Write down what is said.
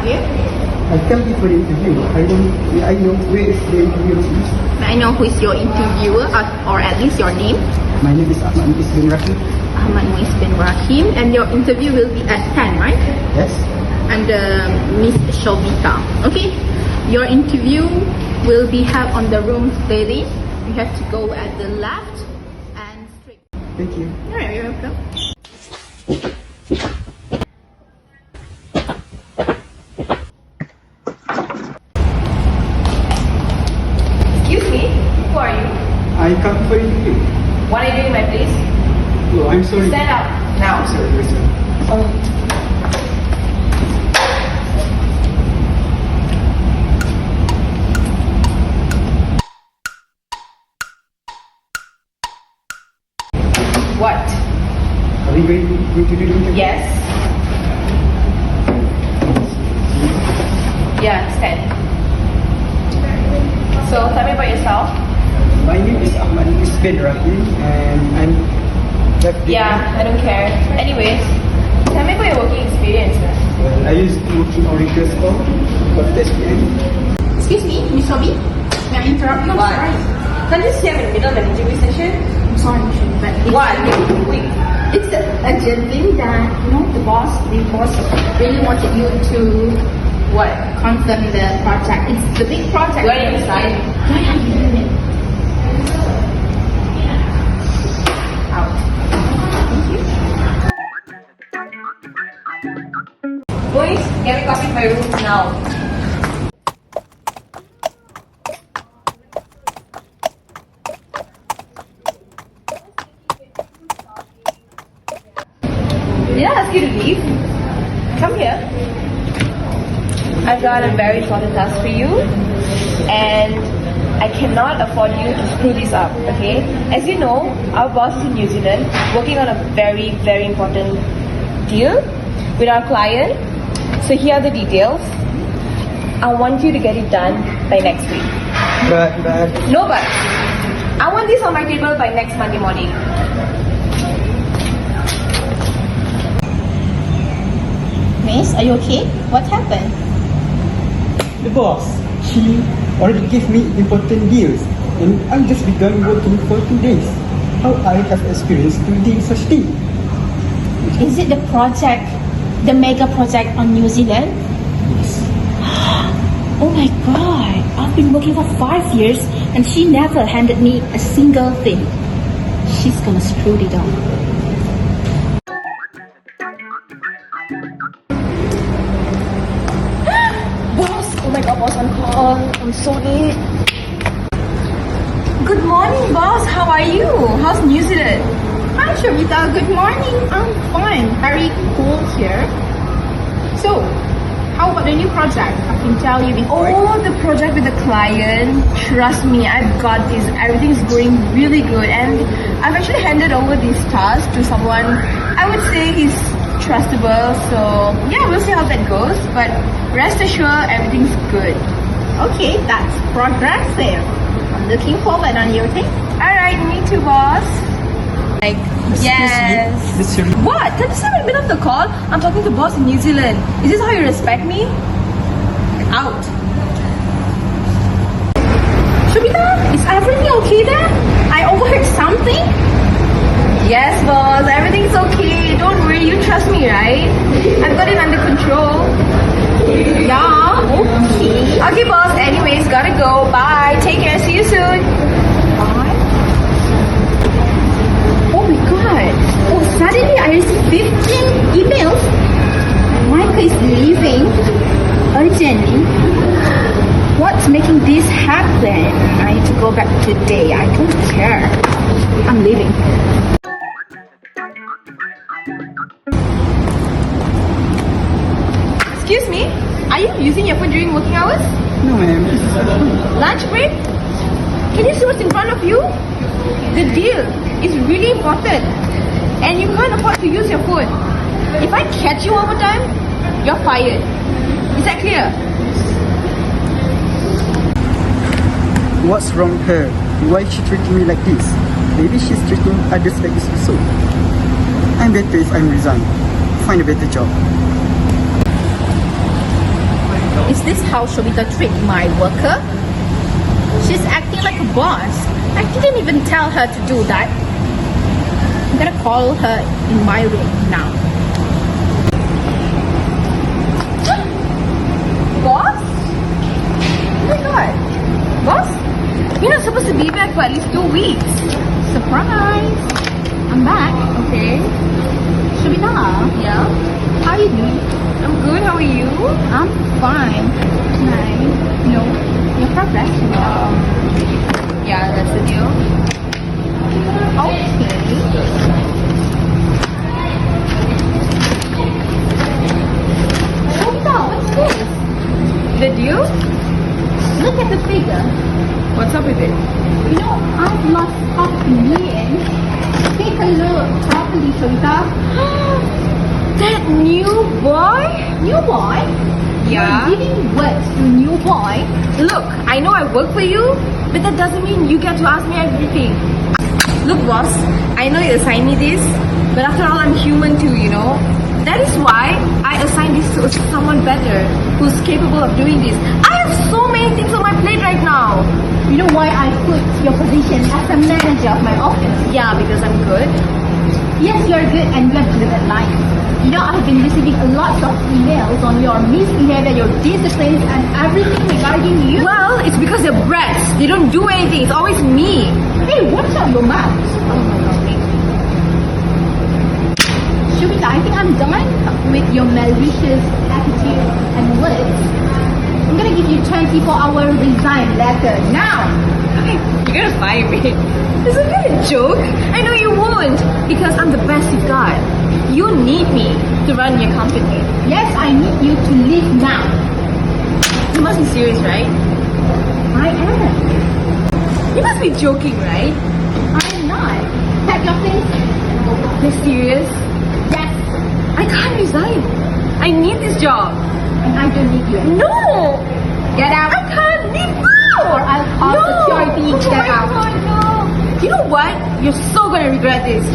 help you? I come here for the interview. I know where is the interview is. May I know who is your interviewer or at least your name? My name is Ahmad Muiz bin Rahim. Ahmad Muiz bin Rahim, and your interview will be at 10, right? Yes. And Miss Shovita. Okay, your interview will be held on the room 30. You have to go at the left and straight. Thank you. Alright, you're welcome. Excuse me, who are you? I come for the interview. What are you doing in my place? Oh, I'm sorry. Stand up now. Sorry, very sorry. What? Are we going to do the interview? Yes. Yeah, stand. So tell me about yourself. My name is Ahmad Muiz bin Rahim and I'm Yeah, I don't care. Anyways, tell me about your working experience. Well, I used to work in retail store for SPM. Excuse me, Miss Obi. May I interrupt you? What? Sorry. Can't you see I'm in the middle of an interview session? I'm sorry, Miss Obi, but it's What? Wait. It's a urgent thing that the boss really wanted you to What? confirm the project. It's the big project. Do I need to sign? Yeah, you do it. Out. Thank you. Boys, get me coffee in my room now. Did I ask you to leave? Come here. I've got a very important task for you, and I cannot afford you to screw this up, okay? As you know, our boss is in New Zealand, working on a very, very important deal with our client. So here are the details. I want you to get it done by next week. But No but. I want this on my table by next Monday morning. Miss, are you okay? What happened? the boss, she already gave me important deals and I just begun working for 2 days. How I have experience doing such thing? Is it the project, the mega project on New Zealand? Yes. Oh my god, I've been working for 5 years and she never handed me a single thing. She's gonna screw it up. Boss! Oh my god, boss, on call. I'm so late. Good morning, boss. How are you? How's New Zealand? Hi Shavita, good morning. I'm fine. Very cool here. So, how about the new project? I can tell you before. Oh, the project with the client. Trust me, I've got this. Everything's going really good. And I've actually handed over this task to someone, I would say he's trustable. So, yeah, we'll see how that goes. But rest assured, everything's good. Okay, that's progressive. I'm looking forward on your thing. Alright, me too, boss. Like, yes. This is What? Can you see I'm in the middle of the call? I'm talking to boss in New Zealand. Is this how you respect me? Out. Shavita, is everything okay there? I overheard something. Yes, boss. Everything's okay. Don't worry. You trust me, right? I've got it under control. Yeah, okay. Okay, boss. Anyways, gotta go. Bye. Take care. See you soon. Bye. Oh my god. Oh, suddenly I received 15 emails. Michael is leaving urgently. What's making this happen? I need to go back today. I don't care. I'm leaving. Excuse me. Are you using your phone during working hours? No, ma'am. Lunch break? Can you see what's in front of you? The deal is really important, and you can't afford to use your phone. If I catch you over time, you're fired. Is that clear? What's wrong with her? Why is she treating me like this? Maybe she's treating others like this also. I'm better if I'm resign. Find a better job. Is this how Shobita treat my worker? She's acting like a boss. I didn't even tell her to do that. I'm gonna call her in my room now. Boss? Oh my god. Boss? You're not supposed to be back for at least 2 weeks. Surprise! I'm back. Okay. Shobita, Yeah? how you doing? I'm good. How are you? I'm fine. Your progress. Yeah, that's the deal. Okay. Shobita, what's this? The deal? Look at the figure. What's up with it? I've lost $500,000. Take a look properly, Shobita. That new boy? New boy? Yeah. You're giving words to new boy? Look, I know I work for you, but that doesn't mean you get to ask me everything. Look, boss, I know you assigned me this, but after all, I'm human too, That is why I assigned this to someone better, who's capable of doing this. I have so many things on my plate right now. You know why I put your position as a manager of my office? Yeah, because I'm good. Yes, you're good and you have delivered lines. I've been receiving a lot of emails on your misbehavior, your disciplines, and everything regarding you. Well, it's because they're brats. They don't do anything. It's always me. Hey, watch out your mouth. Oh my god. Shobita, I think I'm done with your malicious attitude and words. I'm gonna give you 24-hour resign letter now. You're gonna fire me. Isn't that a joke? I know you won't, because I'm the best you've got. You need me to run your company. Yes, I need you to leave now. You must be serious, right? I am. You must be joking, right? I'm not. Pack your things. You're serious? Yes. I can't resign. I need this job. And I don't need you anymore. No! Get out. I can't leave now! Or I'll call security. Oh Get my out. God, no! You know what? You're so gonna regret this.